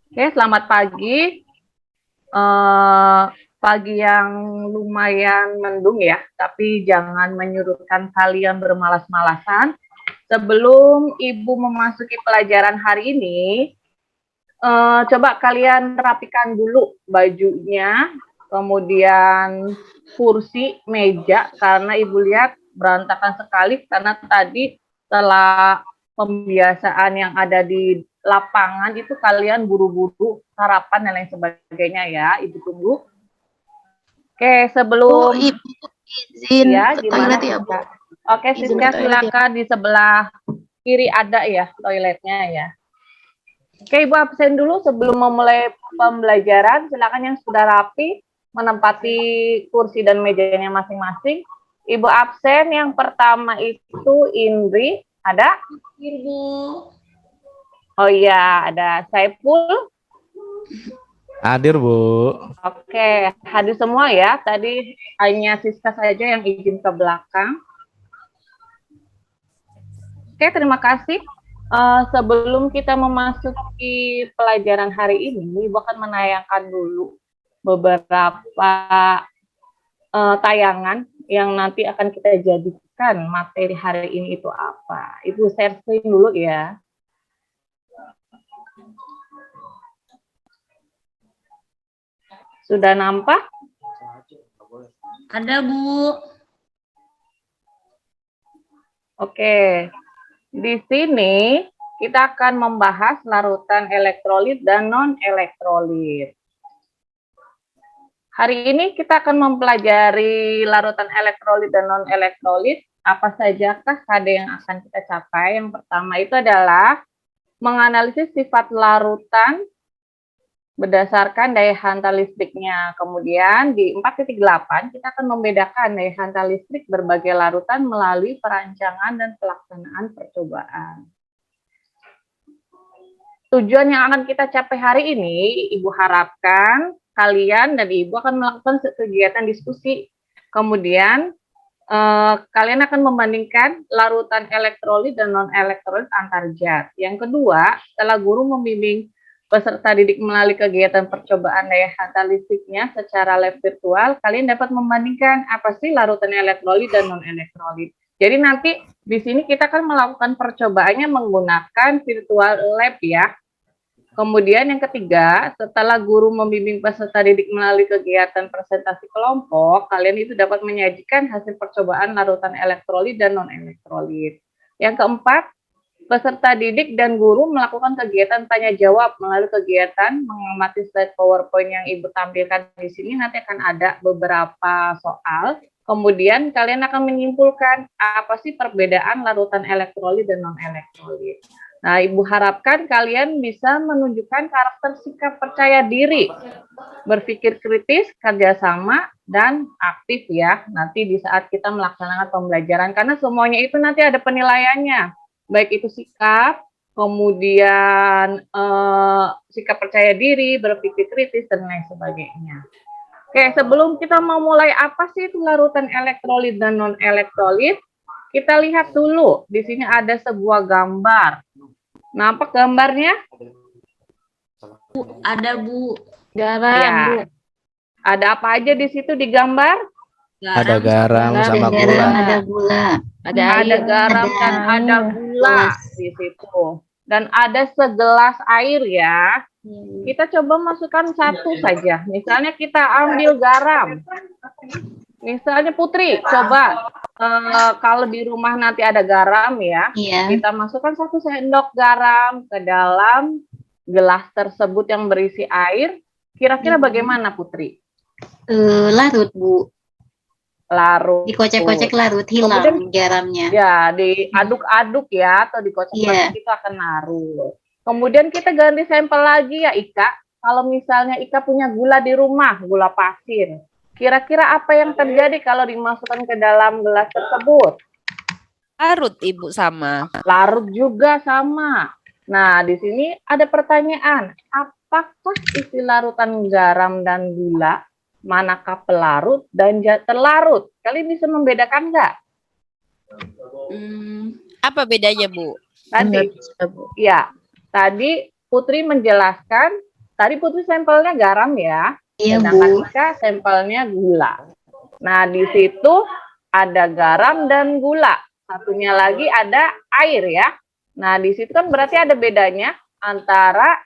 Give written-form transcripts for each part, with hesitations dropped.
Oke, selamat pagi. Pagi yang lumayan mendung ya, tapi jangan menyurutkan kalian bermalas-malasan. Sebelum Ibu memasuki pelajaran hari ini, coba kalian rapikan dulu bajunya, kemudian kursi, meja, karena Ibu lihat berantakan sekali karena tadi setelah pembiasaan yang ada di lapangan itu kalian buru-buru sarapan dan lain sebagainya ya. Ibu tunggu. Oke, Bu, sebelum Ibu izin ya ke gimana toilet ya, Bu. Siska? Oke, Izin ke Siska toilet ya. silakan di sebelah kiri ada ya toiletnya ya. Oke, Ibu absen dulu sebelum memulai pembelajaran. Silakan yang sudah rapi menempati kursi dan mejanya masing-masing. Ibu absen yang pertama itu Indri, ada? Ibu. Oh iya, ada Saiful. Hadir, Bu. Oke, hadir semua ya. Tadi hanya Siska saja yang izin ke belakang. Oke, terima kasih. Sebelum kita memasuki pelajaran hari ini, Ibu akan menayangkan dulu beberapa tayangan yang nanti akan kita jadikan materi hari ini itu apa. Ibu share screen dulu ya. Sudah nampak? Ada, Bu. Oke. Di sini kita akan membahas larutan elektrolit dan non-elektrolit. Hari ini kita akan mempelajari larutan elektrolit dan non-elektrolit. Apa sajakah KD yang akan kita capai? Yang pertama itu adalah menganalisis sifat larutan berdasarkan daya hantar listriknya. Kemudian di 4.8 kita akan membedakan daya hantar listrik berbagai larutan melalui perancangan dan pelaksanaan percobaan. Tujuan yang akan kita capai hari ini, Ibu harapkan kalian dan Ibu akan melakukan kegiatan diskusi. Kemudian kalian akan membandingkan larutan elektrolit dan non-elektrolit antar zat. Yang kedua, setelah guru membimbing peserta didik melalui kegiatan percobaan daya hantar listriknya secara lab virtual, kalian dapat membandingkan apa sih larutan elektrolit dan non-elektrolit. Jadi nanti di sini kita akan melakukan percobaannya menggunakan virtual lab ya. Kemudian yang ketiga, setelah guru membimbing peserta didik melalui kegiatan presentasi kelompok, kalian itu dapat menyajikan hasil percobaan larutan elektrolit dan non-elektrolit. Yang keempat, peserta didik dan guru melakukan kegiatan tanya jawab melalui kegiatan mengamati slide PowerPoint yang Ibu tampilkan di sini. Nanti akan ada beberapa soal. Kemudian kalian akan menyimpulkan apa sih perbedaan larutan elektrolit dan non-elektrolit. Nah, Ibu harapkan kalian bisa menunjukkan karakter sikap percaya diri, berpikir kritis, kerjasama, dan aktif ya, nanti di saat kita melaksanakan pembelajaran. Karena semuanya itu nanti ada penilaiannya, baik itu sikap, kemudian sikap percaya diri, berpikir kritis, dan lain sebagainya. Oke, sebelum kita memulai apa sih itu larutan elektrolit dan non-elektrolit, kita lihat dulu, di sini ada sebuah gambar. Nampak gambarnya? Bu, ada, Bu. Garam, Ya. Bu. Ada apa aja di situ di gambar? Ada garam sama garam, gula. ada gula. Ada Ada air, garam dan ada gula di situ. Dan ada segelas air ya. Kita coba masukkan satu saja. Misalnya kita ambil garam. Misalnya Putri, coba kalau di rumah nanti ada garam ya, Iya. kita masukkan 1 sendok garam ke dalam gelas tersebut yang berisi air. Kira-kira bagaimana Putri? Larut, Bu. Larut. Dikocek-kocek larut, hilang Kemudian, garamnya. ya, diaduk-aduk ya, atau dikocek-kocek itu akan larut. Kemudian kita ganti sampel lagi ya Ika. Kalau misalnya Ika punya gula di rumah, gula pasir. Kira-kira apa yang terjadi kalau dimasukkan ke dalam gelas tersebut? Larut Ibu sama. Larut juga sama. Nah, di sini ada pertanyaan. Apakah isi larutan garam dan gula? Manakah pelarut dan terlarut? Kalian bisa membedakan nggak? Apa bedanya, Bu? Tadi, ya, tadi Putri menjelaskan tadi Putri sampelnya garam ya, Iya, sedangkan Bu. Ika sampelnya gula. Nah, di situ ada garam dan gula. Satunya lagi ada air ya. Nah, di situ kan berarti ada bedanya antara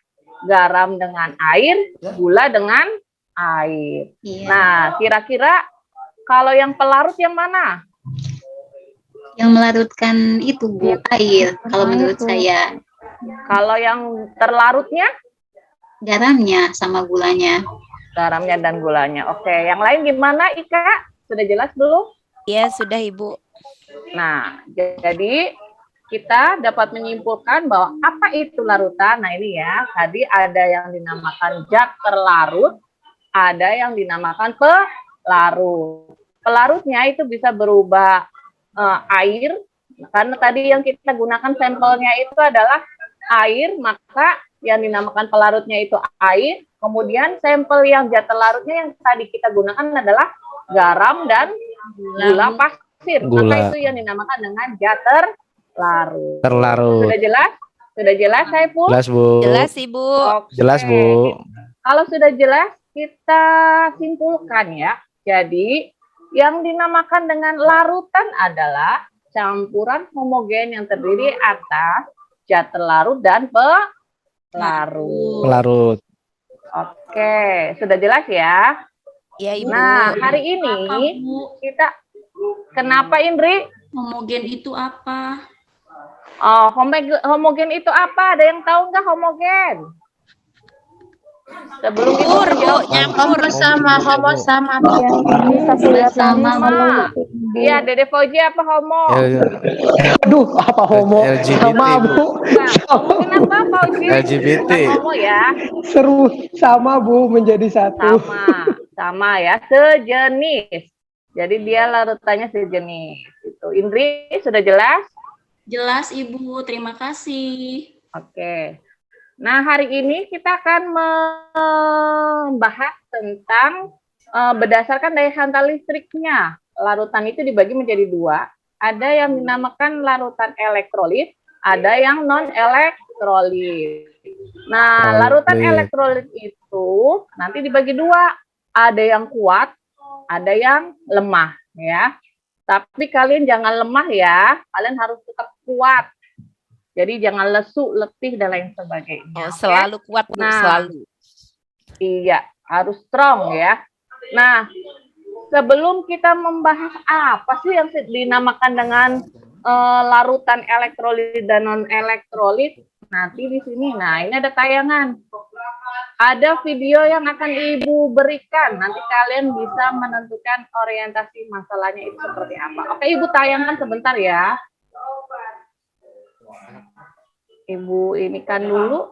garam dengan air, gula dengan air. Iya. Nah, kira-kira kalau yang pelarut yang mana? Yang melarutkan itu, Bu, air. Kalau menurut saya, Kalau yang terlarutnya? garamnya sama gulanya. Garamnya dan gulanya. Oke, yang lain gimana Ika? Sudah jelas belum? Ya, sudah Ibu. Nah, jadi kita dapat menyimpulkan bahwa apa itu larutan. Nah ini ya, tadi ada yang dinamakan zat terlarut, ada yang dinamakan pelarut. Pelarutnya itu bisa berubah air, karena tadi yang kita gunakan sampelnya itu adalah air, maka yang dinamakan pelarutnya itu air. Kemudian sampel yang zat terlarutnya yang tadi kita gunakan adalah garam dan gula pasir. Gula. Maka itu yang dinamakan dengan zat terlarut. Terlarut. Sudah jelas? Sudah jelas, Saiful? Jelas, Bu. Jelas Ibu. Oke. Jelas, Bu. Kalau sudah jelas, kita simpulkan ya. Jadi, yang dinamakan dengan larutan adalah campuran homogen yang terdiri atas zat terlarut dan pelarut. Pelarut. Oke, sudah jelas ya? Ya Ibu. Nah, hari ini kita kenapa Indri? Homogen itu apa? Oh, homogen itu apa? Ada yang tahu nggak homogen? Sebelum itu Nyampur, Bu, dijawab. nyampur. Sama. Sama. Iya, Dede Fauji apa homo? Aduh, apa homo? LGBT, Sama, Bu. Bu. Nah, kenapa Fauji? LGBT. Bukan homo ya? Seru. Sama, Bu, menjadi satu. Sama ya, sejenis. Jadi dia larutannya sejenis. Itu. Indri sudah jelas? Jelas Ibu, terima kasih. Oke. Nah, hari ini kita akan membahas tentang berdasarkan daya hantar listriknya. Larutan itu dibagi menjadi dua. Ada yang dinamakan larutan elektrolit, ada yang non-elektrolit. Nah, larutan elektrolit itu nanti dibagi dua. Ada yang kuat, ada yang lemah, ya. Tapi kalian jangan lemah ya, kalian harus tetap kuat. Jadi jangan lesu, letih, dan lain sebagainya. Oh, Oke? selalu kuat Bu, Nah. selalu. Iya, harus strong ya. Nah, sebelum kita membahas apa sih yang dinamakan dengan larutan elektrolit dan non-elektrolit, nanti di sini, nah ini ada tayangan. Ada video yang akan Ibu berikan. Nanti kalian bisa menentukan orientasi masalahnya itu seperti apa. Oke, Ibu tayangkan sebentar ya. Ibu ini kan dulu.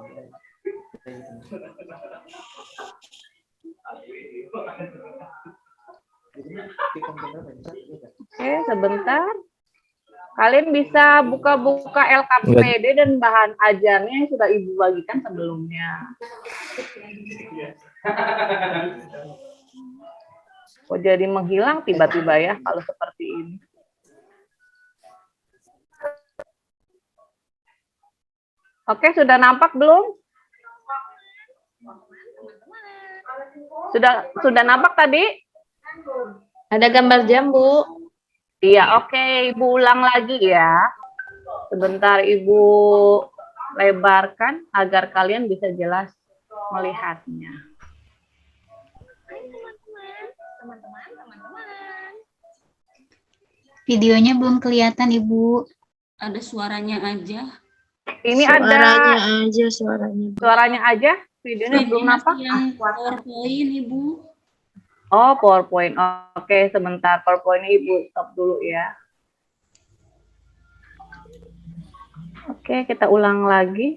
Oke, sebentar. Kalian bisa buka-buka LKPD dan bahan ajarnya yang sudah Ibu bagikan sebelumnya. Kok jadi menghilang tiba-tiba ya kalau seperti ini. Oke, sudah nampak belum? Sudah nampak tadi? Ada gambar jam, Bu. Iya, oke. Ibu ulang lagi ya. Sebentar Ibu lebarkan agar kalian bisa jelas melihatnya. Videonya belum kelihatan, Ibu. Ada suaranya aja. Ini Suaranya ada aja, suaranya. suaranya aja, videonya belum nampak. Yang PowerPoint Ibu. Oh, PowerPoint. Oke, sebentar. PowerPoint Ibu stop dulu ya. Oke, kita ulang lagi.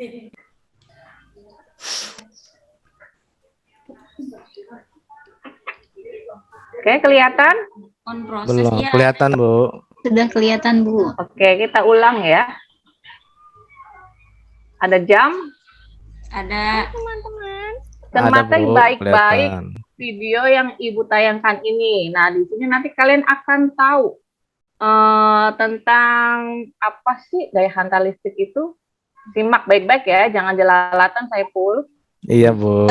Oke, kelihatan? On proses Belum ya. kelihatan, Bu. Sudah kelihatan, Bu. Oke, kita ulang ya. Ada jam. Ada Cermati Bu, baik-baik kelihatan. video yang Ibu tayangkan ini. Nah, di sini nanti kalian akan tahu tentang apa sih daya hantar listrik itu. Simak baik-baik ya, jangan jelalatan Saiful. Iya, Bu.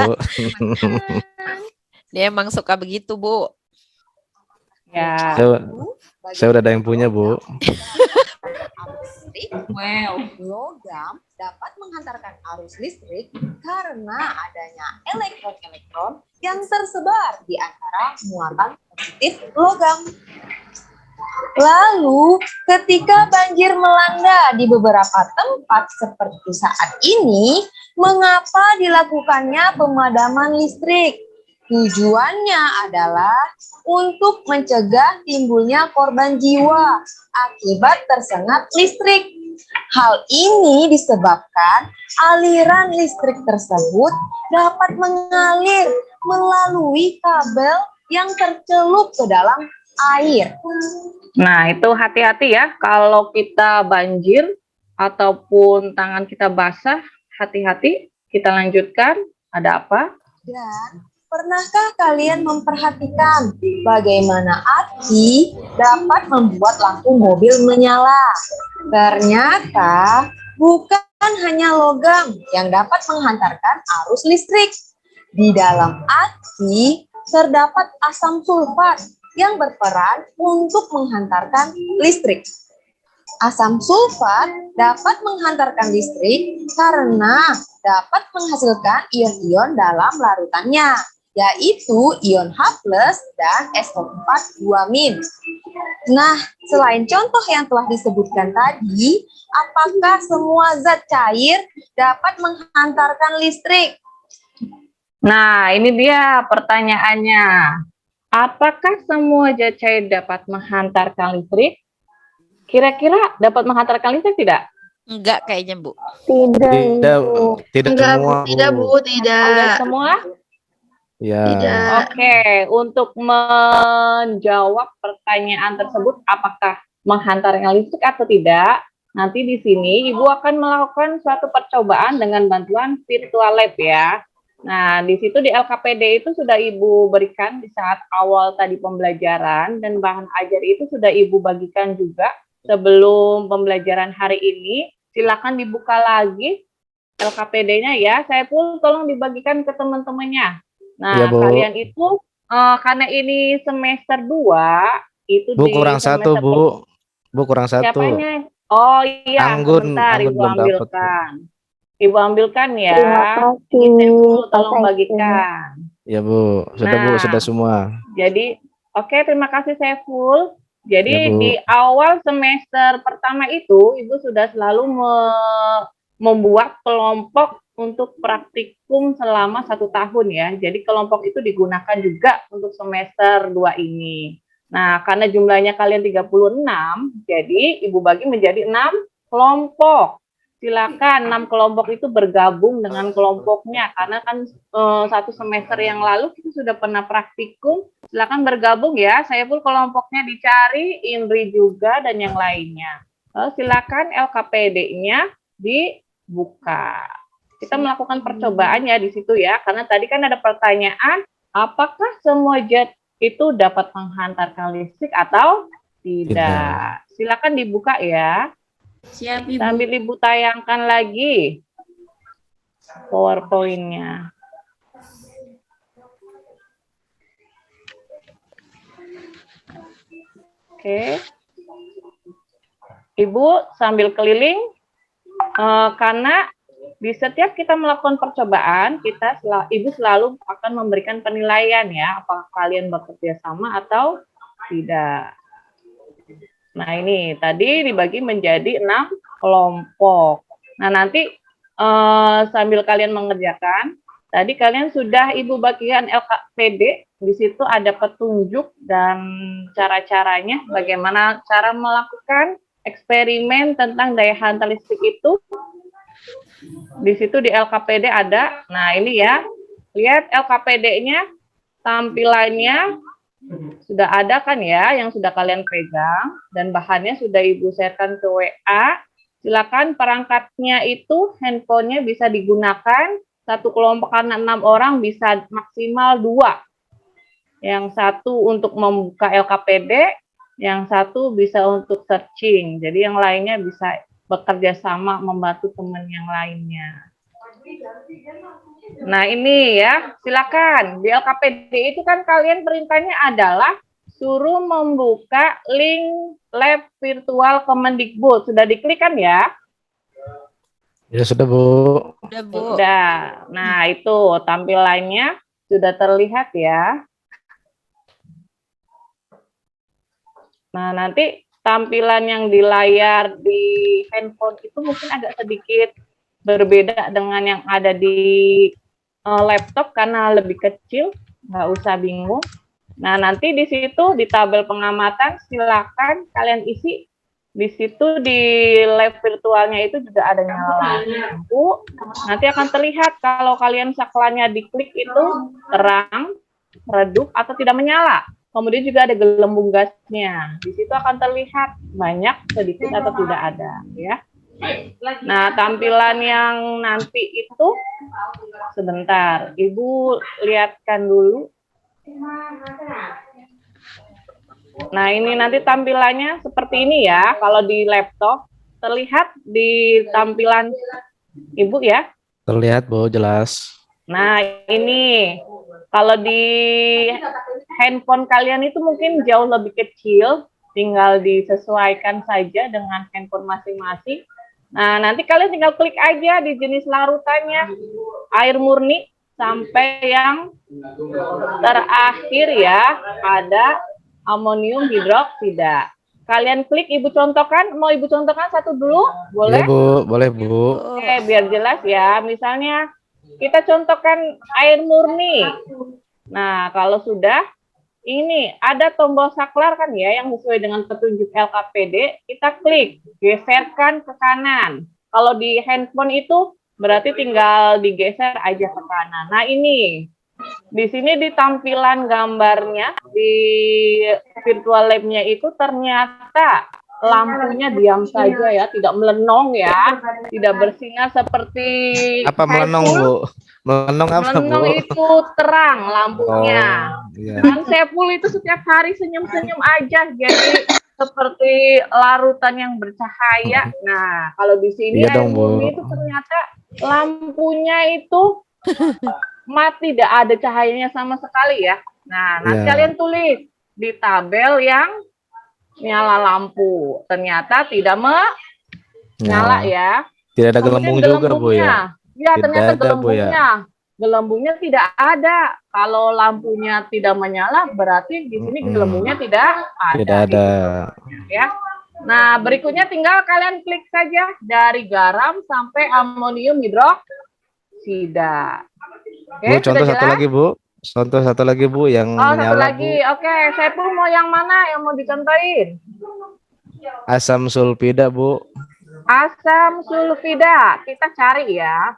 Dia emang suka begitu, Bu. Ya. Saya udah ada yang punya, Bu. Wow. Logam dapat menghantarkan arus listrik karena adanya elektron-elektron yang tersebar di antara muatan positif logam. Lalu, ketika banjir melanda di beberapa tempat seperti saat ini, mengapa dilakukannya pemadaman listrik? Tujuannya adalah untuk mencegah timbulnya korban jiwa akibat tersengat listrik. Hal ini disebabkan aliran listrik tersebut dapat mengalir melalui kabel yang tercelup ke dalam air. Nah, itu hati-hati ya kalau kita banjir ataupun tangan kita basah, hati-hati. Kita lanjutkan. Ada apa? Dan pernahkah kalian memperhatikan bagaimana api dapat membuat lampu mobil menyala? Ternyata bukan hanya logam yang dapat menghantarkan arus listrik. Di dalam api terdapat asam sulfat yang berperan untuk menghantarkan listrik. Asam sulfat dapat menghantarkan listrik karena dapat menghasilkan ion-ion dalam larutannya, yaitu ion H+ dan SO4 2-. Nah, selain contoh yang telah disebutkan tadi, apakah semua zat cair dapat menghantarkan listrik? Nah, ini dia pertanyaannya. Apakah semua zat cair dapat menghantarkan listrik? Kira-kira dapat menghantarkan listrik tidak? Enggak kayaknya, Bu. Tidak, tidak Enggak, semua, Bu. Tidak, Bu. Tidak Tidak. semua? Ya. Tidak. Oke, untuk menjawab pertanyaan tersebut, apakah menghantarkan listrik atau tidak? Nanti di sini Ibu akan melakukan suatu percobaan dengan bantuan virtual lab ya. Nah, di situ di LKPD itu sudah Ibu berikan di saat awal tadi pembelajaran dan bahan ajar itu sudah Ibu bagikan juga sebelum pembelajaran hari ini. Silakan dibuka lagi LKPD-nya ya. Saya pun tolong dibagikan ke teman-temannya. Nah, Iya, Bu. kalian itu karena ini semester 2 itu Bu di kurang satu, semester Bu. Bu kurang satu. Siapanya? Oh iya, Anggun sebentar Ibu belum dapat, Bu. ambilkan. Ibu ambilkan ya. Terima kasih, Ini saya dulu Pak tolong Saiful. bagikan. Ya, Bu. Sudah, Bu. Nah. Sudah semua. Jadi, oke, terima kasih Saiful. Jadi Ya, Bu. di awal semester pertama itu Ibu sudah selalu membuat kelompok untuk praktikum selama 1 tahun ya. Jadi kelompok itu digunakan juga untuk semester 2 ini. Nah, karena jumlahnya kalian 36, jadi Ibu bagi menjadi 6 kelompok. Silakan 6 kelompok itu bergabung dengan kelompoknya karena kan 1 semester yang lalu kita sudah pernah praktikum. Silakan bergabung ya. Saya pun kelompoknya dicari, Indri juga dan yang lainnya. Silakan LKPD-nya dibuka. Kita melakukan percobaan ya di situ ya, karena tadi kan ada pertanyaan, apakah semua zat itu dapat menghantarkan listrik atau tidak? Silakan dibuka ya. Siap, Ibu. Sambil Ibu tayangkan lagi PowerPoint-nya. Oke. Ibu sambil keliling, karena di setiap kita melakukan percobaan, Ibu selalu akan memberikan penilaian ya, apakah kalian bekerja sama atau tidak. Nah, ini tadi dibagi menjadi 6 kelompok. Nah, nanti sambil kalian mengerjakan, tadi kalian sudah Ibu bagikan LKPD, di situ ada petunjuk dan cara-caranya, bagaimana cara melakukan eksperimen tentang daya hantar listrik itu. Di situ di LKPD ada. Nah, ini ya. Lihat LKPD-nya, tampilannya sudah ada kan ya, yang sudah kalian pegang, dan bahannya sudah Ibu sharekan ke WA. Silakan perangkatnya itu, handphonenya bisa digunakan, 1 kelompok karena 6 orang bisa maksimal 2. Yang 1 untuk membuka LKPD, yang 1 bisa untuk searching. Jadi yang lainnya bisa bekerja sama membantu teman yang lainnya. Nah, ini ya, silakan. Di LKPD itu kan kalian perintahnya adalah suruh membuka link lab virtual Kemendikbud. Sudah diklik kan ya? Ya sudah Bu. Udah Bu. Sudah. Nah, itu tampilannya sudah terlihat ya. Nah, nanti tampilan yang di layar di handphone itu mungkin agak sedikit berbeda dengan yang ada di laptop karena lebih kecil, nggak usah bingung. Nah, nanti di situ di tabel pengamatan silakan kalian isi. Di situ di lab virtualnya itu juga ada nyala lampu. Nanti akan terlihat kalau kalian saklarnya diklik itu terang, redup atau tidak menyala. Kemudian juga ada gelembung gasnya. Di situ akan terlihat banyak, sedikit atau tidak ada, ya. Nah, tampilan yang nanti itu sebentar, Ibu lihatkan dulu. Nah, ini nanti tampilannya seperti ini ya. Kalau di laptop terlihat di tampilan Ibu ya. Terlihat Bu, jelas. Nah, ini kalau di handphone kalian itu mungkin jauh lebih kecil, tinggal disesuaikan saja dengan handphone masing-masing. Nah, nanti kalian tinggal klik aja di jenis larutannya, air murni sampai yang terakhir ya, ada amonium hidroksida. Kalian klik, Ibu contohkan, mau Ibu contohkan satu dulu, boleh? Iya Bu, boleh Bu. Oke, biar jelas ya. Misalnya kita contohkan air murni. Nah, kalau sudah, ini ada tombol saklar kan ya, yang sesuai dengan petunjuk LKPD, kita klik, geserkan ke kanan. Kalau di handphone itu berarti tinggal digeser aja ke kanan. Nah, ini di sini di tampilan gambarnya di virtual lab-nya itu ternyata lampunya diam saja ya, tidak melenong ya, tidak bersinar seperti Apa melenong Bu? Melenong apa Bu? melenong itu terang lampunya. Iya. Dan Sepul itu setiap hari senyum-senyum aja, jadi seperti larutan yang bercahaya. Nah, kalau di sini Iya air dong, Bu. murni itu ternyata lampunya itu mati, tidak ada cahayanya sama sekali ya. Nah, nanti Iya. kalian tulis di tabel yang nyala lampu. Ternyata tidak menyala ya. Tidak ada Kemudian gelembung juga Bu ya. Ya, Tidak ternyata ada, Bu, ya. gelembungnya tidak ada. Kalau lampunya tidak menyala, berarti di sini gelembungnya tidak ada. Tidak ada. Ya. Nah, berikutnya tinggal kalian klik saja dari garam sampai amonium hidroksida. Oke, Bu, contoh sudah satu jelas? lagi Bu. Contoh satu lagi Bu yang Oh, satu menyala lagi. Bu. Oke, Saiful mau yang mana yang mau dicontohin? Asam sulfida Bu. Asam sulfida. Kita cari ya.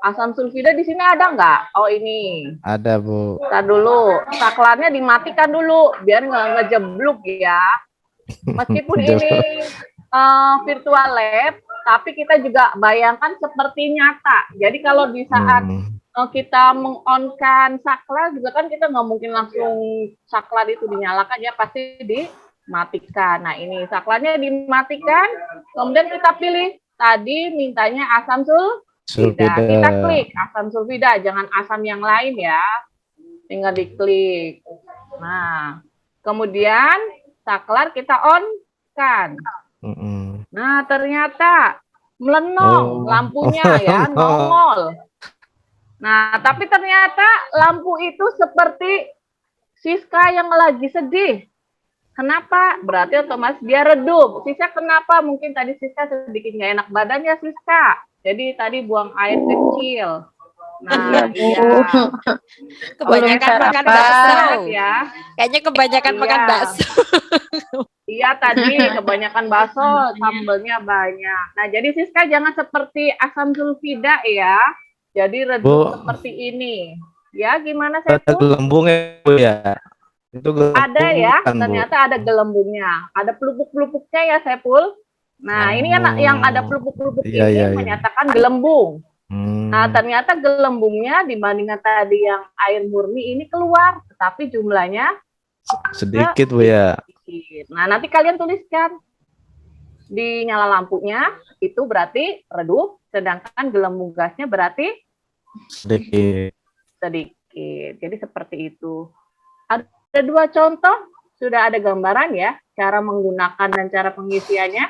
Asam sulfida di sini ada nggak? Oh, ini. Ada Bu. Kita dulu. Saklarnya dimatikan dulu biar nggak ngejebluk ya. Meskipun ini virtual lab, tapi kita juga bayangkan seperti nyata. Jadi kalau di saat kita meng-on-kan saklar juga kan kita nggak mungkin langsung saklar itu dinyalakan ya, pasti dimatikan. Nah, ini saklarnya dimatikan, kemudian kita pilih tadi mintanya asam sulfida. Kita klik asam sulfida, jangan asam yang lain ya. Tinggal diklik. Nah, kemudian saklar kita on-kan. Nah, ternyata melenong lampunya ya, nongol. Nah, tapi ternyata lampu itu seperti Siska yang lagi sedih. Kenapa? Berarti otomatis dia redup. Siska kenapa? Mungkin tadi Siska sedikit nggak enak badannya Siska. Jadi tadi buang air kecil. Nah, iya. Kebanyakan Belum makan sarapan. bakso. Ya. Kayaknya kebanyakan Iya. makan bakso. Iya, tadi kebanyakan bakso, sambelnya banyak. Nah, jadi Siska jangan seperti asam sulfida ya. Jadi redup Bu. seperti ini. Ya, gimana Ada Saiful? gelembungnya Bu ya. Itu gelembung Ada ya, kan, Bu? ternyata ada gelembungnya. Ada pelupuk-pelupuknya ya, Saiful. Nah, ini kan yang ada pelupuk-pelupuk Iya, ini iya, iya. menyatakan gelembung. Hmm. Nah, ternyata gelembungnya dibandingkan tadi yang air murni ini keluar, tetapi jumlahnya Sedikit Bu ya. sedikit. Nah, nanti kalian tuliskan di nyala lampunya itu berarti redup, sedangkan gelembung gasnya berarti sedikit. sedikit. Jadi seperti itu. Ada 2 contoh, sudah ada gambaran ya, cara menggunakan dan cara pengisiannya.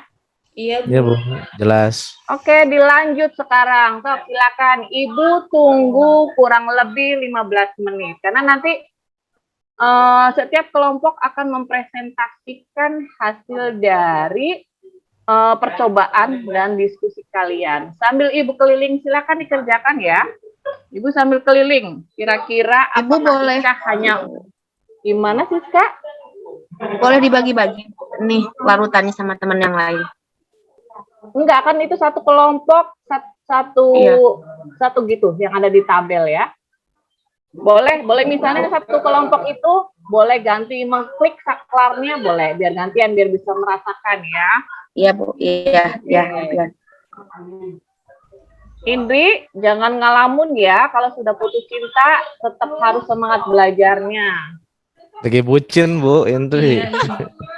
Iya, Ya Bu. Bu, jelas. Oke, dilanjut sekarang. So, silakan Ibu tunggu kurang lebih 15 menit. Karena nanti setiap kelompok akan mempresentasikan hasil dari percobaan dan diskusi kalian. Sambil Ibu keliling, silakan dikerjakan ya. Ibu sambil keliling. Kira-kira Ibu apakah boleh. Siska hanya gimana Siska? Boleh dibagi-bagi nih larutannya sama teman yang lain. Enggak, kan itu satu kelompok, satu Iya. satu gitu yang ada di tabel ya. Boleh misalnya satu kelompok itu boleh ganti mengklik saklarnya, boleh biar gantian biar bisa merasakan ya. Iya, Bu. Iya. Indri, jangan ngalamun ya, kalau sudah putus cinta tetap harus semangat belajarnya. Lagi bucin Bu, Indri.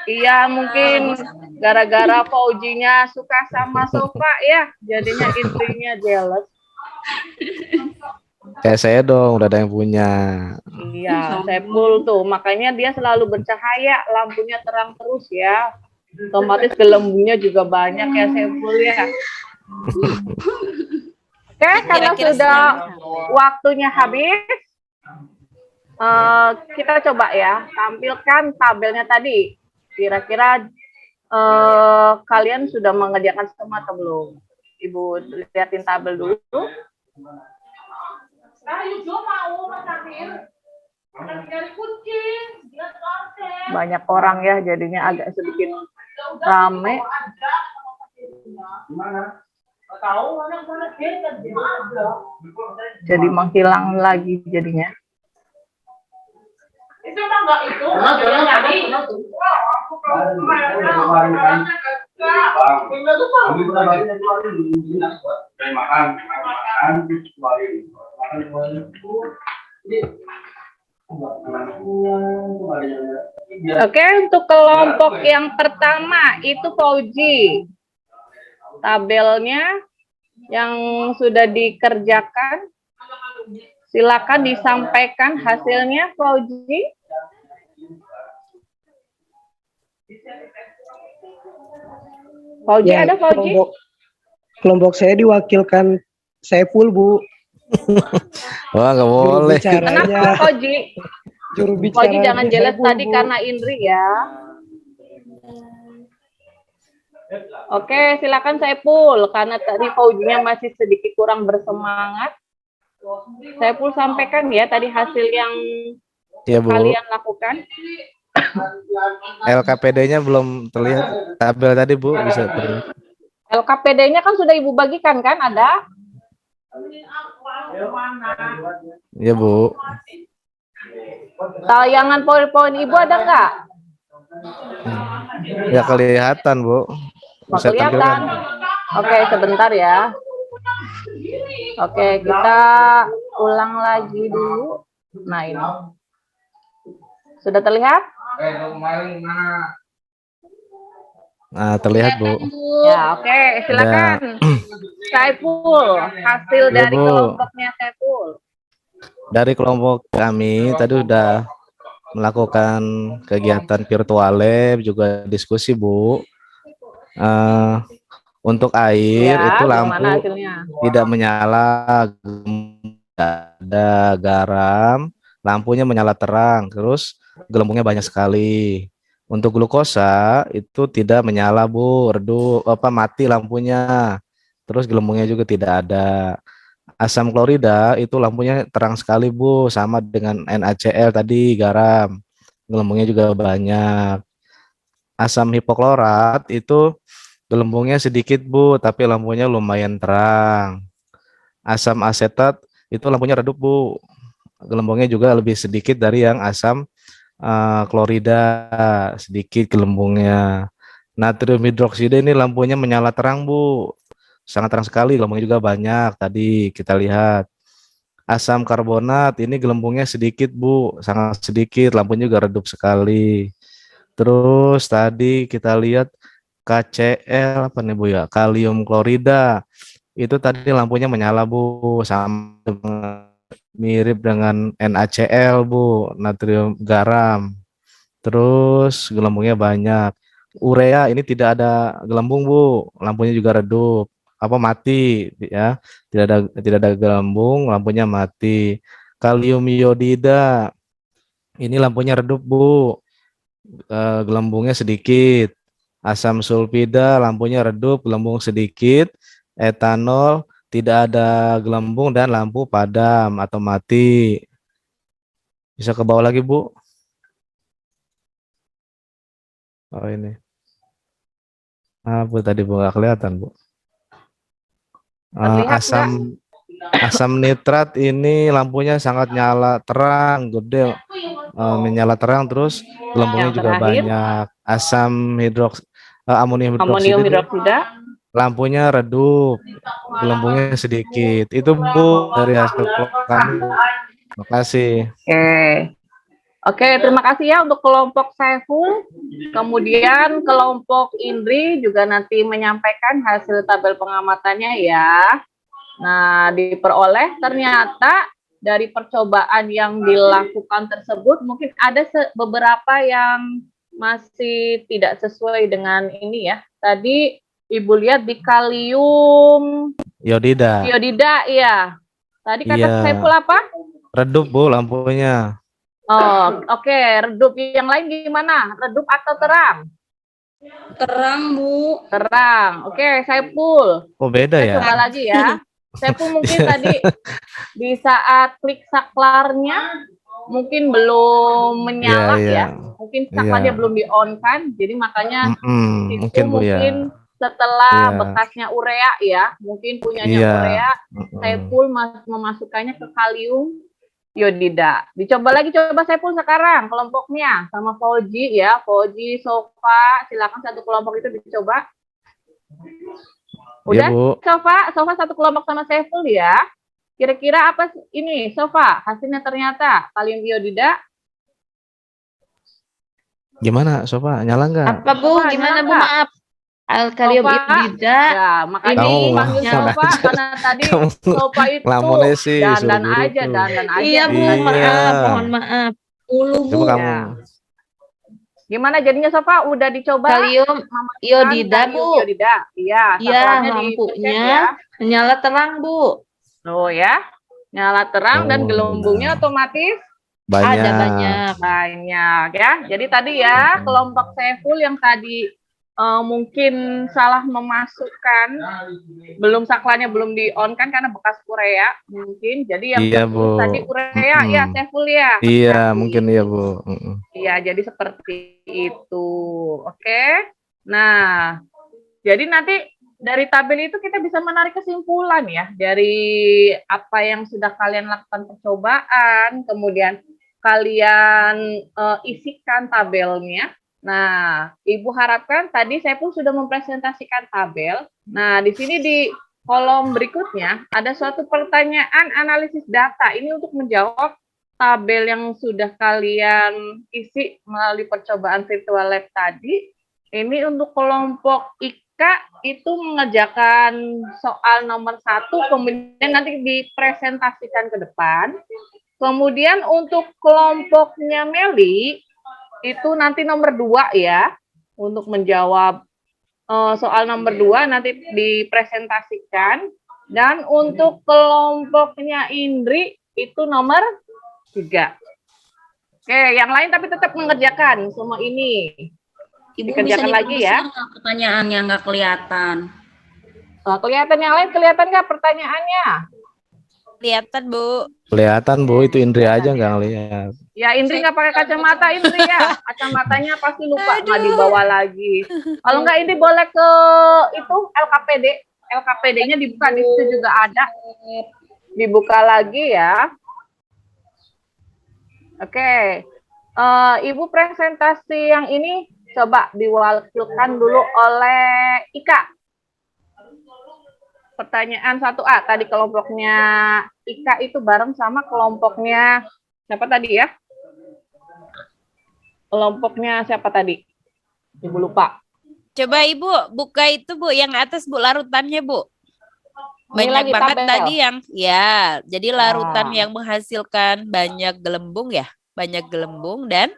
Iya, mungkin gara-gara Faujinya suka sama Sofa ya, jadinya Indrinya jealous. Kayak saya dong, udah ada yang punya. Iya, Sepul tuh, makanya dia selalu bercahaya, lampunya terang terus ya. Otomatis gelembungnya juga banyak ya Sepul ya. Oke, karena Kira-kira sudah waktunya habis, kita coba ya, tampilkan tabelnya tadi. Kira-kira kalian sudah mengerjakan semua atau belum? Ibu liatin tabel dulu. Banyak orang ya, jadinya agak sedikit rame. Jadi menghilang lagi jadinya. Oke, untuk kelompok yang pertama itu Fauji. Tabelnya yang sudah dikerjakan, silakan disampaikan hasilnya Fauji. Fauji Ya, ada Fauji? kelompok saya diwakilkan Saiful, Bu. Wah, nggak boleh. Kenapa Fauji? Juru Fauji bicara jangan jelas Saiful, tadi Bu. karena Indri ya. Oke, silakan Saiful karena tadi Faujinya masih sedikit kurang bersemangat. Saiful sampaikan ya tadi hasil yang Ya Bu, kalian lakukan. LKPD-nya belum terlihat. Tabel tadi Bu, bisa terlihat. LKPD-nya kan sudah Ibu bagikan kan, ada? Ya Bu. Tayangan PowerPoint Ibu ada nggak? Ya kelihatan Bu. Nggak Bisa kelihatan. tampilkan. Oke, sebentar ya. Oke, kita ulang lagi dulu. Nah, ini. Sudah terlihat? Nah, terlihat Bu. Ya, oke. Silakan. Saiful, hasil Ya, dari Bu. kelompoknya Saiful. Dari kelompok kami tadi udah melakukan kegiatan virtual lab, juga diskusi Bu. Untuk air Ya, itu gimana lampu hasilnya? tidak menyala, ada garam, lampunya menyala terang, terus gelembungnya banyak sekali. Untuk glukosa itu tidak menyala Bu, redup mati lampunya. Terus gelembungnya juga tidak ada. Asam klorida itu lampunya terang sekali Bu, sama dengan NaCl tadi garam. Gelembungnya juga banyak. Asam hipoklorat itu gelembungnya sedikit Bu, tapi lampunya lumayan terang. Asam asetat itu lampunya redup Bu. Gelembungnya juga lebih sedikit dari yang asam klorida, sedikit gelembungnya. Natrium hidroksida ini lampunya menyala terang Bu. Sangat terang sekali, gelembungnya juga banyak tadi kita lihat. Asam karbonat ini gelembungnya sedikit Bu, sangat sedikit, lampunya juga redup sekali. Terus tadi kita lihat KCl apa nih Bu ya? Kalium klorida. itu tadi lampunya menyala Bu, sama mirip dengan NaCl Bu, natrium garam. Terus gelembungnya banyak. Urea ini tidak ada gelembung Bu, lampunya juga redup. Apa mati ya? Tidak ada gelembung, lampunya mati. Kalium iodida ini lampunya redup Bu, gelembungnya sedikit. Asam sulfida lampunya redup, gelembung sedikit. Etanol tidak ada gelembung dan lampu padam atau mati. Bisa ke bawah lagi Bu. Oh ini. Apa tadi Bu, nggak kelihatan Bu. Terlihat Asam nitrat ini lampunya sangat nyala terang, gede, menyala terang, terus gelembungnya Yang juga terakhir. banyak. Amonium Amonium hidroksida itu hidroksida. lampunya redup, gelembungnya sedikit. Itu Bu dari hasil kelompok kami Bu. Terima kasih. Oke, terima kasih ya untuk kelompok Saiful. Kemudian kelompok Indri juga nanti menyampaikan hasil tabel pengamatannya ya. Nah, diperoleh ternyata dari percobaan yang dilakukan tersebut mungkin ada beberapa yang masih tidak sesuai dengan ini ya. Tadi Ibu lihat di kalium Yodida. ya. Tadi kata Iya. Saiful apa? Redup Bu lampunya. Oh, oke. Redup. Yang lain gimana? Redup atau terang? Terang, Bu. Terang. Oke, Saiful. Oh beda Kita ya. coba lagi ya. Saiful mungkin tadi di saat klik saklarnya mungkin belum menyala Iya, ya. Mungkin saklarnya iya. belum di-on kan. Jadi makanya itu Mungkin Bu ya. mungkin setelah Iya. bekasnya urea ya. Mungkin punyanya Iya. urea. Saiful memasukkannya ke kalium yodida. Dicoba lagi, coba Saiful sekarang kelompoknya sama Fauji ya. Fauji, Sofa, silakan satu kelompok itu dicoba. Udah, Iya, Bu. Sofa satu kelompok sama Saiful ya. Kira-kira apa ini, Sofa? Hasilnya ternyata kalium iodida. Gimana, Sofa? Nyala nggak? Apa Bu? Apa, Gimana nyala Bu? nggak? Maaf. Kalium Sofa? iodida. Ya, makanya Kamu panggil ngelamun Sofa aja. karena tadi Kamu Sofa itu ngelamunnya sih, suruh dandan guru aja, tuh. dandan aja. Iya Bu, Iya. maaf, mohon maaf. Ulu, Bu. Coba kamu. Ya. Gimana jadinya Sofa? Udah dicoba? Kalium iodida Kalium Bu. iodida. Iya, Iya, saklarnya lampunya dicek ya. menyala terang Bu. Oh ya, nyala terang dan Oh, gelembungnya benar. otomatis Banyak. Ada banyak. banyak ya. Jadi tadi ya kelompok Saiful yang tadi mungkin salah memasukkan, belum saklarnya belum di on kan karena bekas urea mungkin. Jadi yang Iya, tertulis Bu. tadi urea ya Saiful ya. Iya, Hati-hati. mungkin iya, Bu. Iya, jadi seperti itu. Oke. Nah, jadi nanti dari tabel itu kita bisa menarik kesimpulan ya dari apa yang sudah kalian lakukan percobaan, kemudian kalian isikan tabelnya. Nah, Ibu harapkan tadi saya pun sudah mempresentasikan tabel. Nah, di sini di kolom berikutnya ada suatu pertanyaan analisis data. Ini untuk menjawab tabel yang sudah kalian isi melalui percobaan virtual lab tadi. Ini untuk kelompok IKA itu mengerjakan soal nomor 1, kemudian nanti dipresentasikan ke depan. Kemudian untuk kelompoknya Meli, itu nanti nomor 2 ya, untuk menjawab soal nomor 2 nanti dipresentasikan. Dan untuk kelompoknya Indri, itu nomor 3. Oke, yang lain tapi tetap mengerjakan semua ini. Ibu Dikerjakan bisa lagi ya. diperbesar nggak pertanyaannya nggak kelihatan? Kelihatan yang lain, kelihatan nggak pertanyaannya? Kelihatan, Bu. Kelihatan, Bu. Itu Indri aja nggak ngelihat. Ya, Indri nggak pakai kacamata, Indri ya. Kacamatanya pasti lupa, nggak dibawa lagi. Kalau nggak, Indri boleh ke itu LKPD. LKPD-nya dibuka, di situ juga ada. Dibuka lagi ya. Oke. Ibu presentasi yang ini coba diwakilkan dulu oleh Ika. Pertanyaan 1A, tadi kelompoknya Ika itu bareng sama kelompoknya siapa tadi ya? Kelompoknya siapa tadi? Ibu lupa. Coba Ibu buka itu, Bu, yang atas, Bu, larutannya, Bu. Ini Banyak lagi banget tabel. tadi yang ya. Jadi larutan Nah. yang menghasilkan banyak gelembung ya. Banyak gelembung dan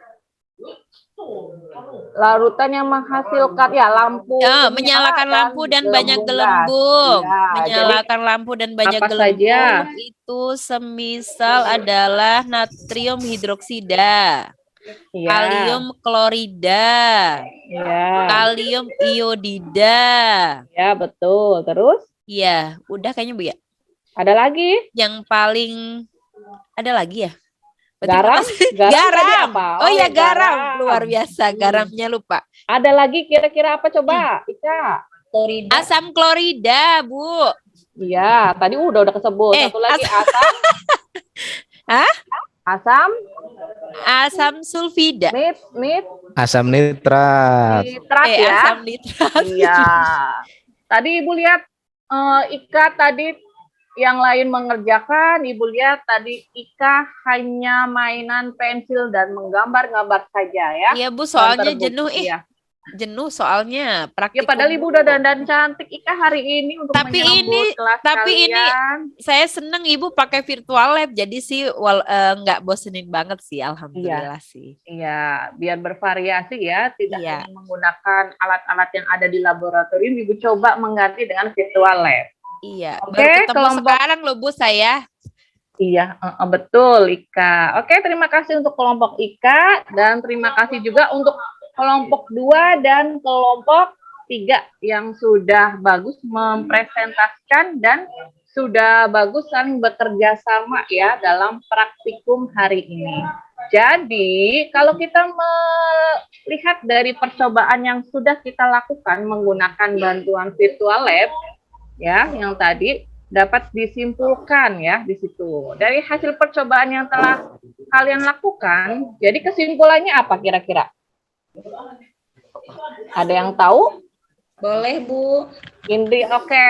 Larutan yang menghasilkan ya lampu ya, menyala menyalakan lampu dan banyak gas. gelembung. Ya, Menyalakan lampu dan banyak apa gelembung saja? itu semisal adalah natrium hidroksida, Ya, kalium klorida, ya, kalium iodida. ya betul. Terus Iya, udah kayaknya Bu ya. ada lagi Yang paling ada lagi ya? Berarti garam. batas- Garam tadi garam. apa? Oh iya, ya, garam. Luar biasa, Hmm. garamnya lupa. Ada lagi kira-kira apa coba? Ika. Klorida. Asam klorida, Bu. Iya, tadi udah kesebut. Satu lagi asam. Hah? Asam Asam sulfida. Asam nitrat. nitrat ya. Asam nitrat. Iya. Tadi Ibu lihat Ika tadi yang lain mengerjakan, Ibu lihat tadi Ika hanya mainan pensil dan menggambar-gambar saja ya. Iya, Bu, soalnya Dan terbukti, jenuh ya. jenuh soalnya Ya praktikum. padahal Ibu udah dandan cantik Ika hari ini untuk Tapi menyambut kelas ini kalian. saya seneng Ibu pakai virtual lab, jadi sih nggak bosenin banget sih, alhamdulillah sih. Iya, biar bervariasi ya, tidak Iya. hanya menggunakan alat-alat yang ada di laboratorium, Ibu coba mengganti dengan virtual lab. Iya, Oke, baru ketemu kelompok- sekarang loh Bu saya. Iya, betul Ika. Oke, terima kasih untuk kelompok Ika dan terima kasih juga untuk kelompok 2 dan kelompok 3 yang sudah bagus mempresentasikan dan sudah bagus saling bekerja sama ya dalam praktikum hari ini. Jadi, kalau kita melihat dari percobaan yang sudah kita lakukan menggunakan bantuan virtual lab, ya, yang tadi dapat disimpulkan ya di situ. Dari hasil percobaan yang telah kalian lakukan, jadi kesimpulannya apa kira-kira? Ada yang tahu? Boleh, Bu. Indri, oke.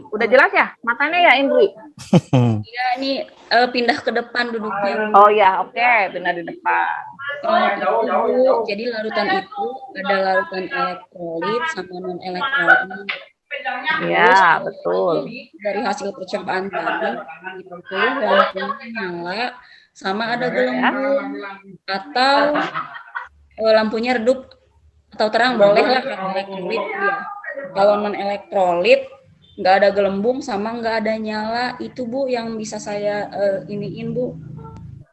Udah jelas ya matanya ya Indri? Ya, ini pindah ke depan duduknya. Oh ya, oke, benar di depan. Bu. Jadi larutan itu ada larutan elektrolit sama non elektrolit. Ya, betul. Dari hasil percobaan tadi itu lampunya nyala sama ada gelembung atau lampunya redup atau terang boleh lah karena elektrolit ya. Kalau non elektrolit nggak ada gelembung sama nggak ada nyala itu Bu yang bisa saya iniin Bu.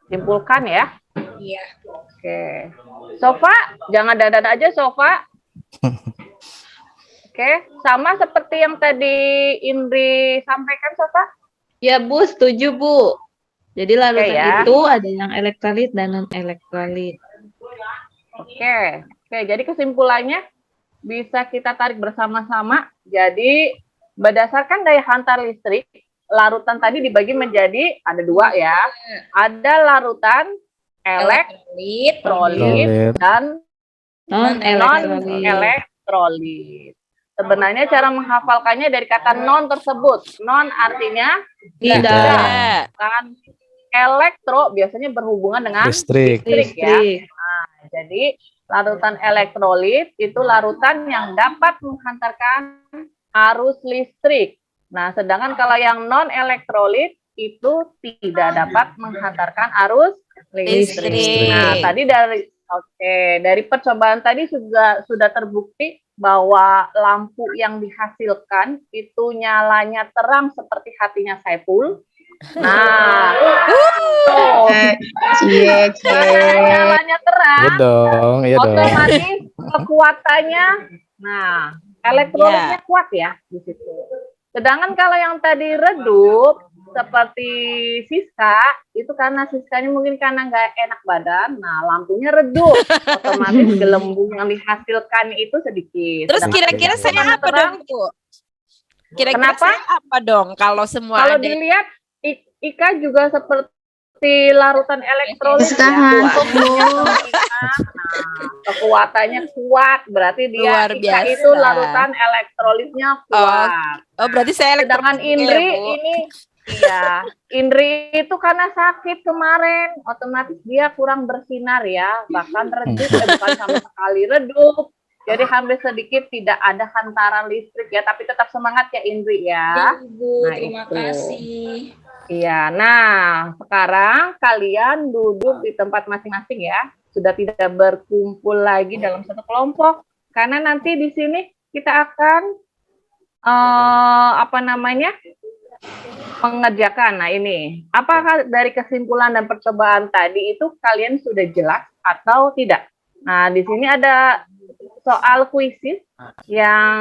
Simpulkan ya. Iya. Oke. Sofa, jangan dadan aja Sofa. Oke, sama seperti yang tadi Indri sampaikan Sofa. Ya Bu, setuju Bu. Jadi larutan ya. itu ada yang elektrolit dan non elektrolit. Oke, jadi kesimpulannya bisa kita tarik bersama-sama. Jadi berdasarkan daya hantar listrik, larutan tadi dibagi menjadi ada 2 ya. Ada larutan elektrolit Elektrolit. dan Non elektrolit. non-elektrolit. Sebenarnya cara menghafalkannya dari kata non tersebut. Non artinya Tidak. kan, elektro biasanya berhubungan dengan Listrik. listrik ya. Listrik. Jadi larutan elektrolit itu larutan yang dapat menghantarkan arus listrik. Nah, sedangkan kalau yang non elektrolit itu tidak dapat menghantarkan arus listrik. Listrik. Nah, tadi dari percobaan tadi sudah terbukti bahwa lampu yang dihasilkan itu nyalanya terang seperti hatinya Saiful. Nah, nyalanya terang. Iya dong, iya dong. Otomatis kekuatannya, nah elektrolitnya kuat ya di situ. Sedangkan kalau yang tadi redup seperti Siska, itu karena Siskanya mungkin karena nggak enak badan, nah lampunya redup, otomatis gelembung yang dihasilkan itu sedikit. Terus Sedangkan kira-kira yang saya warna apa terang, dong Bu? Kira-kira Kenapa? saya apa dong kalau semua kalau ada? dilihat Ika juga seperti larutan elektrolit Siska ya. ngantuk, Bu. Nah, kekuatannya kuat, berarti dia Luar Ika biasa. itu larutan elektrolitnya kuat. Oh, berarti saya Sedangkan elektronik Indri ya, Bu? ini, iya, Indri itu karena sakit kemarin, otomatis dia kurang bersinar ya, bahkan redup, bukan sama sekali redup. Jadi hampir sedikit tidak ada hantaran listrik ya, tapi tetap semangat ya Indri Ya, ya. Ibu, Nah, terima itu. kasih. Iya, nah sekarang kalian duduk di tempat masing-masing ya. Sudah tidak berkumpul lagi dalam satu kelompok. Karena nanti di sini kita akan mengerjakan. Nah ini, apakah dari kesimpulan dan percobaan tadi itu kalian sudah jelas atau tidak? Nah di sini ada soal kuisis yang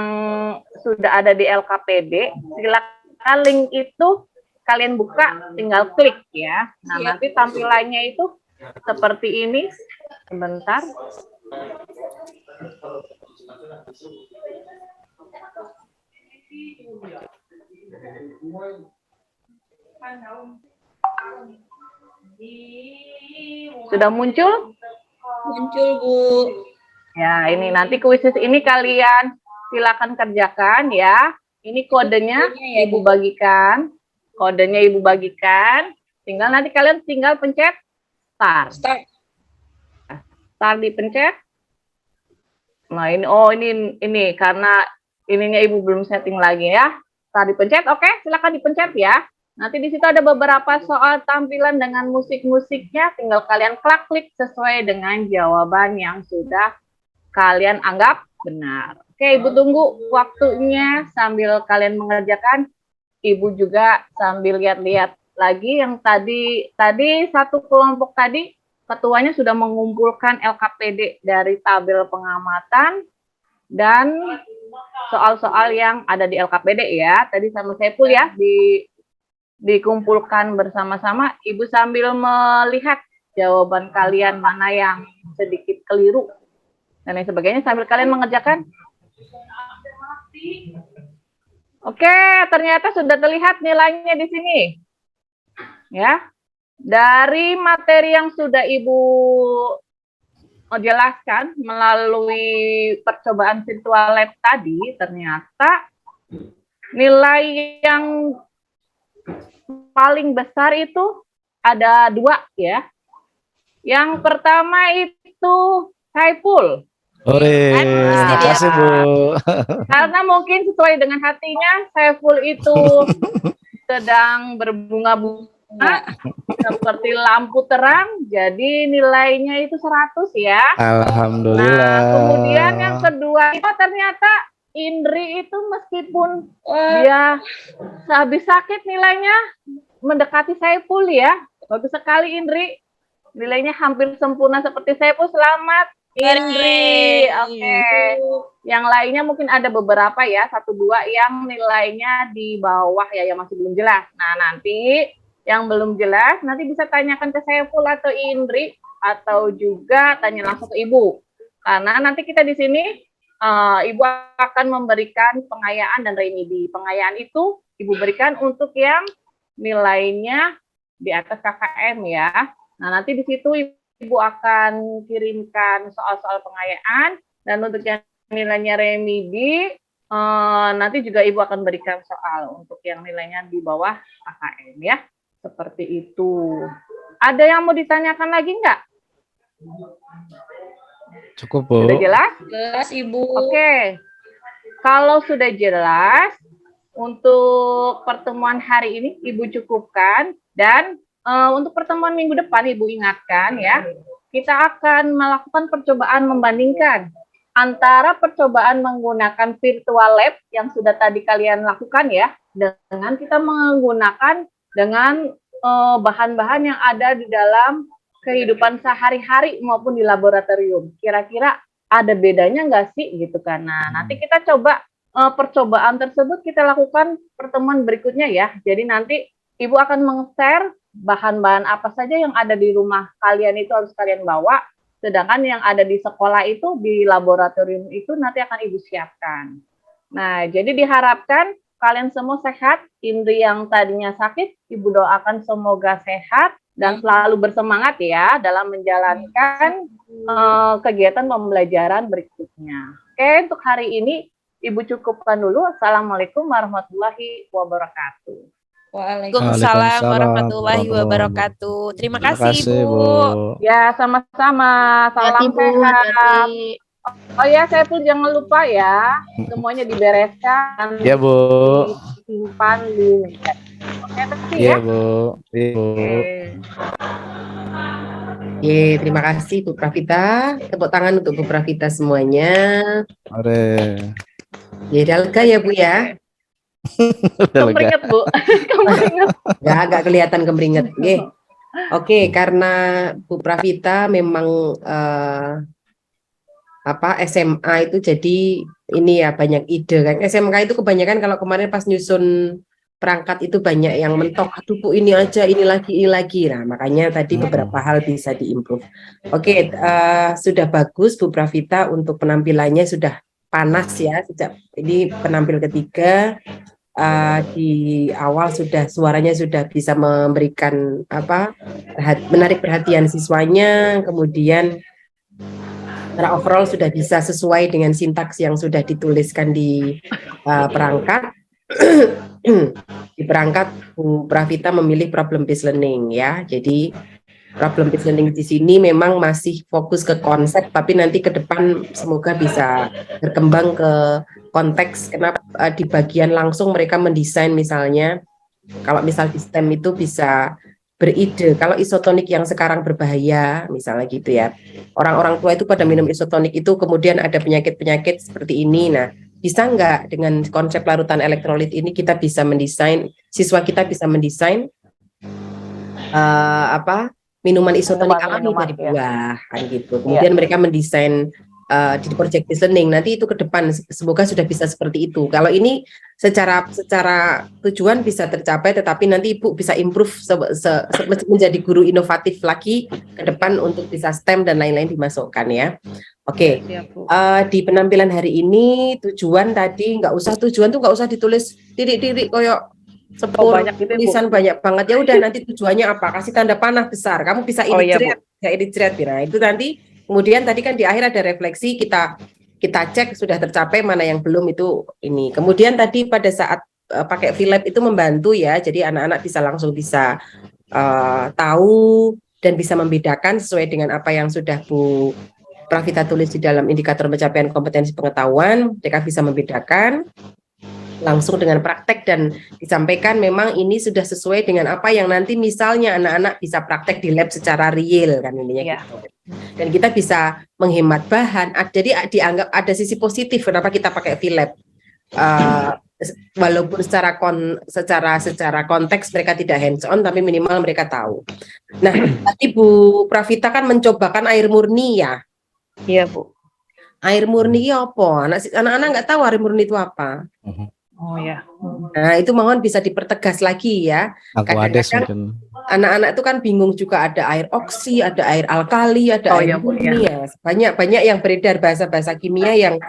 sudah ada di LKPD. Silakan link itu kalian buka, tinggal klik ya. Nah nanti tampilannya itu seperti ini. Sebentar. Sudah muncul? Muncul, Bu. Ya, ini nanti kuisis ini kalian silakan kerjakan ya. Ini kodenya Ibu bagikan. Kodenya Ibu bagikan. Tinggal nanti kalian tinggal pencet start. Start dipencet. Nah, ini karena ininya Ibu belum setting lagi ya. Start dipencet. Oke, silakan dipencet ya. Nanti di situ ada beberapa soal tampilan dengan musik-musiknya, tinggal kalian klik sesuai dengan jawaban yang sudah kalian anggap benar. Oke, Ibu tunggu waktunya sambil kalian mengerjakan. Ibu juga sambil lihat-lihat lagi yang tadi satu kelompok tadi ketuanya sudah mengumpulkan LKPD dari tabel pengamatan dan soal-soal yang ada di LKPD ya. Tadi sama Saiful ya dikumpulkan bersama-sama. Ibu sambil melihat jawaban kalian mana yang sedikit keliru dan lain sebagainya sambil kalian mengerjakan. Oke, ternyata sudah terlihat nilainya di sini. Ya. Dari materi yang sudah Ibu jelaskan melalui percobaan virtual lab tadi, ternyata nilai yang paling besar itu ada 2 ya. Yang pertama itu Saiful. Terima kasih Bu. Karena mungkin sesuai dengan hatinya, Saiful itu sedang berbunga-bunga seperti lampu terang, jadi nilainya itu 100 ya. Alhamdulillah. Nah, kemudian yang kedua itu ternyata Indri itu meskipun dia sehabis sakit nilainya mendekati Saiful ya. Bagus sekali Indri. Nilainya hampir sempurna seperti Saiful. Selamat Indri. Oke. Yang lainnya mungkin ada beberapa ya, 1-2 yang nilainya di bawah ya, yang masih belum jelas. Nah, nanti yang belum jelas nanti bisa tanyakan ke Saiful atau Indri atau juga tanya langsung ke Ibu. Karena nanti kita di sini Ibu akan memberikan pengayaan dan remedi. Pengayaan itu Ibu berikan untuk yang nilainya di atas KKM ya. Nah, nanti di situ Ibu akan kirimkan soal-soal pengayaan, dan untuk yang nilainya remedi, nanti juga Ibu akan berikan soal untuk yang nilainya di bawah KKM ya. Seperti itu. Ada yang mau ditanyakan lagi nggak? Cukup Bu. Sudah jelas? Jelas Ibu. Oke. Kalau sudah jelas, untuk pertemuan hari ini Ibu cukupkan, dan untuk pertemuan minggu depan Ibu ingatkan ya, kita akan melakukan percobaan membandingkan antara percobaan menggunakan virtual lab yang sudah tadi kalian lakukan ya, dengan kita menggunakan dengan bahan-bahan yang ada di dalam kehidupan sehari-hari maupun di laboratorium. Kira-kira ada bedanya nggak sih gitu kan? Nah, nanti kita coba percobaan tersebut kita lakukan pertemuan berikutnya ya. Jadi nanti Ibu akan meng-share bahan-bahan apa saja yang ada di rumah kalian itu harus kalian bawa, sedangkan yang ada di sekolah itu, di laboratorium itu nanti akan Ibu siapkan. Nah, jadi diharapkan kalian semua sehat. Indri yang tadinya sakit, Ibu doakan semoga sehat dan selalu bersemangat ya dalam menjalankan kegiatan pembelajaran berikutnya. Oke, untuk hari ini Ibu cukupkan dulu. Assalamualaikum warahmatullahi wabarakatuh. Waalaikumsalam warahmatullahi wabarakatuh. Terima kasih, Bu. Ya, sama-sama. Salam Hati, Bu. sehat. Hati. Oh ya, saya pun jangan lupa ya, semuanya dibereskan, Ya, Bu. disimpan di. Oke, terima Iya, ya. Bu. Iya, Bu. Oke, terima kasih Bu Pravita. Tepuk tangan untuk Bu Pravita semuanya. Ore. Ya, udah lega ya Bu ya. Udah lega. Kemeringet, Bu. Kemeringet. Nggak kelihatan kemeringet. Oke, karena Bu Pravita memang SMA itu jadi ini ya banyak ide kan. SMK itu kebanyakan kalau kemarin pas nyusun perangkat itu banyak yang mentok, aduh Bu ini aja, ini lagi. Nah, makanya tadi beberapa hal bisa diimprove. Oke, sudah bagus Bu Pravita untuk penampilannya sudah panas ya sejak ini penampil ketiga. Di awal suaranya sudah bisa memberikan menarik perhatian siswanya, kemudian secara overall sudah bisa sesuai dengan sintaks yang sudah dituliskan di perangkat. Di perangkat Bu Pravita memilih problem based learning ya. Jadi problem based learning di sini memang masih fokus ke konsep, tapi nanti ke depan semoga bisa berkembang ke konteks. Kenapa di bagian langsung mereka mendesain misalnya, kalau misal di STEM itu bisa beride, kalau isotonik yang sekarang berbahaya, misalnya gitu ya. Orang-orang tua itu pada minum isotonik itu kemudian ada penyakit-penyakit seperti ini. Nah, bisa nggak dengan konsep larutan elektrolit ini kita bisa mendesain, siswa kita bisa mendesain minuman isotonik alami dari buah, kan gitu. Kemudian mereka mendesain di project listening, nanti itu ke depan semoga sudah bisa seperti itu. Kalau ini secara tujuan bisa tercapai, tetapi nanti Ibu bisa improve menjadi guru inovatif lagi ke depan untuk bisa STEM dan lain-lain dimasukkan ya. Oke. Di penampilan hari ini tujuan tuh nggak usah ditulis titik-titik koyok sepuluh tulisan banyak banget, ya udah nanti tujuannya apa, kasih tanda panah besar, kamu bisa edit nah itu nanti. Kemudian tadi kan di akhir ada refleksi, kita cek sudah tercapai, mana yang belum itu ini. Kemudian tadi pada saat pakai VLab itu membantu ya, jadi anak-anak langsung bisa tahu dan bisa membedakan sesuai dengan apa yang sudah Bu Pravita tulis di dalam indikator pencapaian kompetensi pengetahuan. Mereka bisa membedakan langsung dengan praktek dan disampaikan memang ini sudah sesuai dengan apa yang nanti misalnya anak-anak bisa praktek di lab secara real kan ininya gitu. Dan kita bisa menghemat bahan. Jadi dianggap ada sisi positif kenapa kita pakai VLab. Walaupun secara konteks mereka tidak hands on, tapi minimal mereka tahu. Nah, tadi Bu Pravita kan mencobakan air murni ya. Iya Bu. Air murni apa? Anak-anak nggak tahu air murni itu apa. Oh ya. Nah, itu mohon bisa dipertegas lagi ya. Kadang-kadang anak-anak itu kan bingung juga, ada air oksi, ada air alkali, ada air murni ya. Banyak yang beredar bahasa-bahasa kimia yang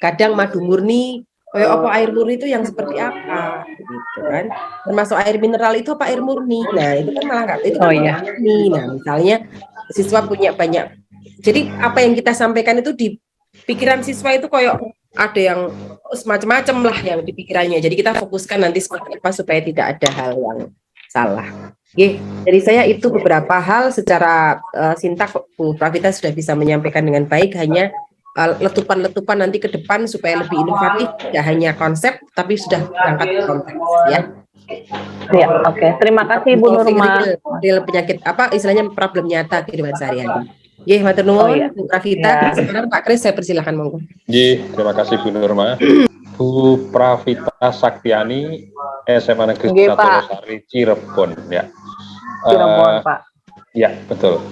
kadang madu murni, apa air murni itu yang seperti apa gitu kan. Termasuk air mineral itu apa air murni. Nah, itu kan malah nggak itu murni. Nah, misalnya siswa punya banyak. Jadi apa yang kita sampaikan itu di pikiran siswa itu kayak ada yang semacam-macam lah yang di pikirannya. Jadi kita fokuskan nanti seperti apa supaya tidak ada hal yang salah. Dari saya itu beberapa hal secara sintak Bu Pravita sudah bisa menyampaikan dengan baik, hanya letupan-letupan nanti ke depan supaya lebih inovatif, tidak hanya konsep tapi sudah berangkat ke konteks ya. Ya, oke. Terima kasih Bu Nurma. Real penyakit apa istilahnya problem nyata kehidupan sehari-hari. Matur nuwun Bu Pravita. Sekarang Pak Kris saya persilahkan monggo. Terima kasih Bu Nurma. Bu Pravita Saktiani, SMA Negeri 1 Losari Cirebon ya. Cirebon Pak. Ya betul.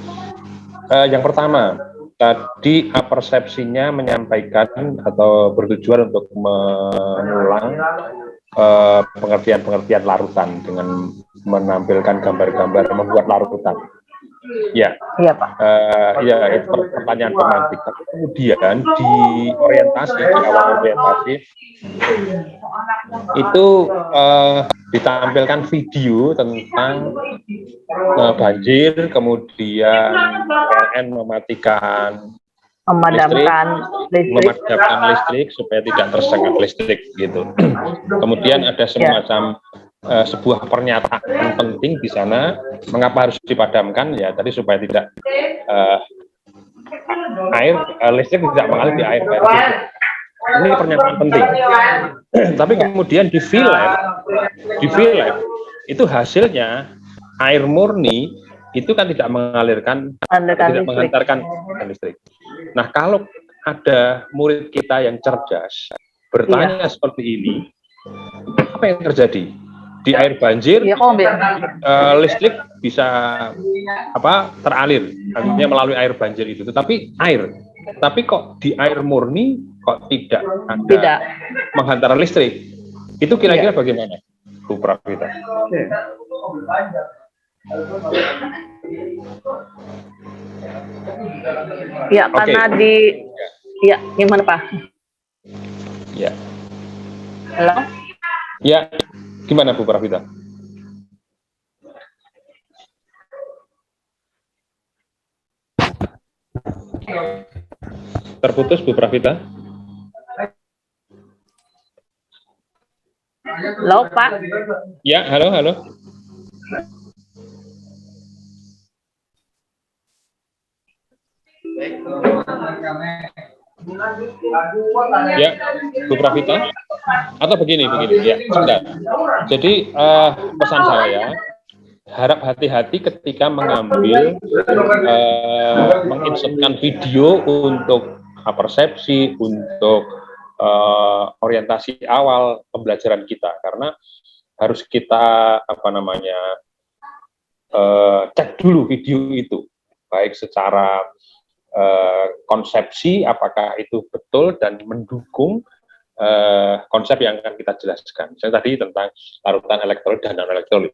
Yang pertama tadi persepsinya menyampaikan atau bertujuan untuk mengulang pengertian-pengertian larutan dengan menampilkan gambar-gambar membuat larutan. Ya, iya Pak. Itu pertanyaan pemantik. Kemudian di orientasi, di awal orientasi itu ditampilkan video tentang banjir, kemudian PLN memadamkan listrik supaya tidak tersengat listrik gitu. Kemudian ada semacam sebuah pernyataan penting di sana, mengapa harus dipadamkan ya tadi supaya tidak listrik tidak mengalir di air banjir. Ini pernyataan penting. Tapi kemudian di VLab itu hasilnya air murni itu kan tidak mengalirkan, tidak menghantarkan listrik. Nah, kalau ada murid kita yang cerdas bertanya seperti ini, apa yang terjadi di air banjir? Listrik bisa teralir, artinya melalui air banjir itu. Tetapi kok di air murni kok tidak ada menghantar listrik? Itu kira-kira bagaimana, Bu Pravita? Ya, karena gimana Pak? Ya. Halo? Ya, gimana Bu Pravita? Terputus Bu Pravita? Halo Pak? Ya, halo. Ya, Bu Pravita. Atau begini, ya, sebentar. Jadi pesan saya, harap hati-hati ketika mengambil, menginsertkan video untuk persepsi, untuk orientasi awal pembelajaran kita, karena harus kita cek dulu video itu, baik secara konsepsi apakah itu betul dan mendukung konsep yang akan kita jelaskan. Saya tadi tentang larutan elektrolit dan non-elektrolit.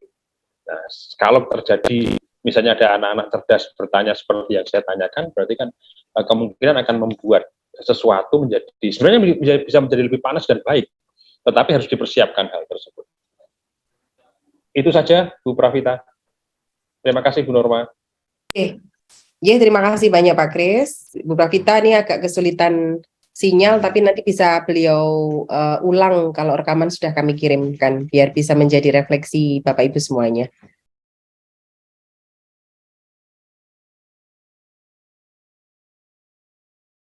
Nah, kalau terjadi misalnya ada anak-anak cerdas bertanya seperti yang saya tanyakan, berarti kan kemungkinan akan membuat sesuatu sebenarnya bisa menjadi lebih panas dan baik, tetapi harus dipersiapkan hal tersebut. Itu saja Bu Pravita. Terima kasih Bu Norma. Oke. Ya, terima kasih banyak Pak Kris. Bu Pravita ini agak kesulitan sinyal, tapi nanti bisa beliau ulang kalau rekaman sudah kami kirimkan, biar bisa menjadi refleksi Bapak Ibu semuanya.